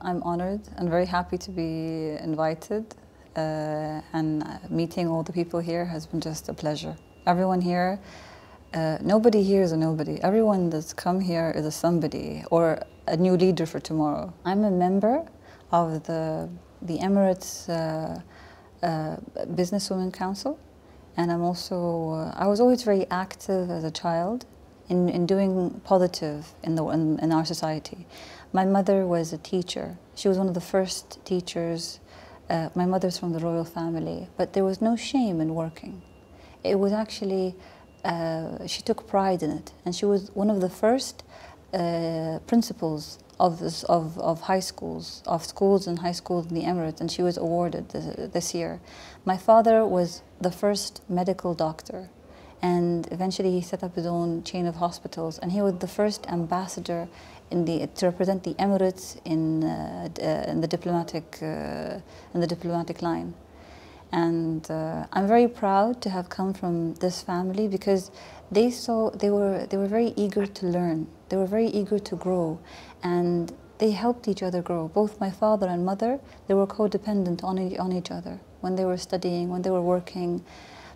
I'm honored and very happy to be invited, and meeting all the people here has been just a pleasure. Everyone here, nobody here is a nobody. Everyone that's come here is a somebody or a new leader for tomorrow. I'm a member of the Emirates Businesswomen Council, and I was always very active as a child in doing positive in our society. My mother was a teacher. She was one of the first teachers. My mother's from the royal family, but there was no shame in working. It was actually, she took pride in it, and she was one of the first principals of high schools, of schools and high schools in the Emirates, and she was awarded this year. My father was the first medical doctor, and eventually he set up his own chain of hospitals, and he was the first ambassador to represent the Emirates in the diplomatic line. And I'm very proud to have come from this family, because they were very eager to learn. They were very eager to grow, and they helped each other grow. Both my father and mother, they were codependent on each other when they were studying, when they were working,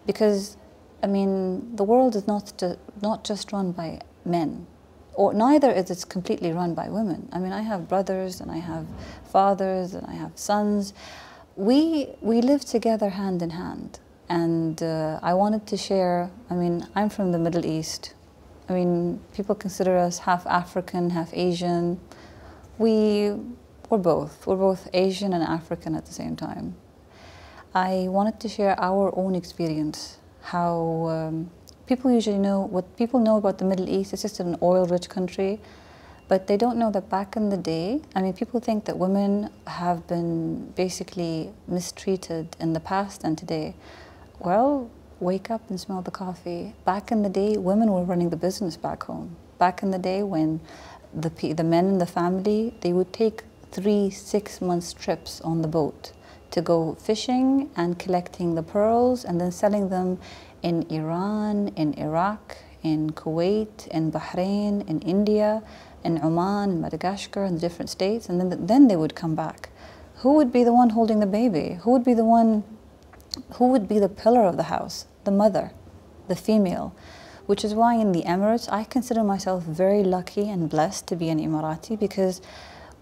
because I mean, the world is not just run by men, or neither is it completely run by women. I mean, I have brothers, and I have fathers, and I have sons. We live together hand in hand, and I wanted to share. I mean, I'm from the Middle East. I mean, people consider us half African, half Asian. We're both. We're both Asian and African at the same time. I wanted to share our own experience, how people usually know, what people know about the Middle East. It's just an oil-rich country, but they don't know that back in the day, I mean, people think that women have been basically mistreated in the past and today. Well, wake up and smell the coffee. Back in the day, women were running the business back home. Back in the day, when the men in the family, they would take 3-6 months trips on the boat to go fishing and collecting the pearls and then selling them in Iran, in Iraq, in Kuwait, in Bahrain, in India, in Oman, in Madagascar, and the different states, and then they would come back. Who would be the one holding the baby? Who would be the pillar of the house? The mother, the female. Which is why in the Emirates, I consider myself very lucky and blessed to be an Emirati, because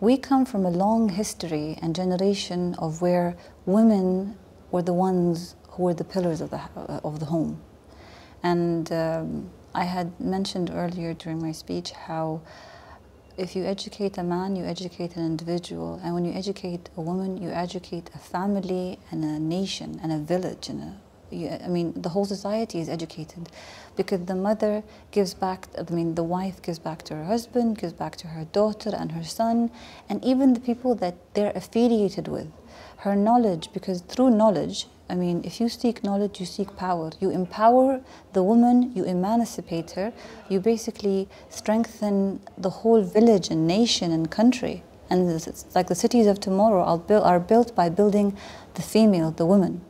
we come from a long history and generation of where women were the ones who were the pillars of the home. And I had mentioned earlier during my speech how if you educate a man, you educate an individual, and when you educate a woman, you educate a family and a nation and a village I mean, the whole society is educated, because the mother gives back, I mean, the wife gives back to her husband, gives back to her daughter and her son, and even the people that they're affiliated with. Her knowledge, because through knowledge, I mean, if you seek knowledge, you seek power. You empower the woman, you emancipate her, you basically strengthen the whole village and nation and country. And it's like the cities of tomorrow are built by building the female, the woman.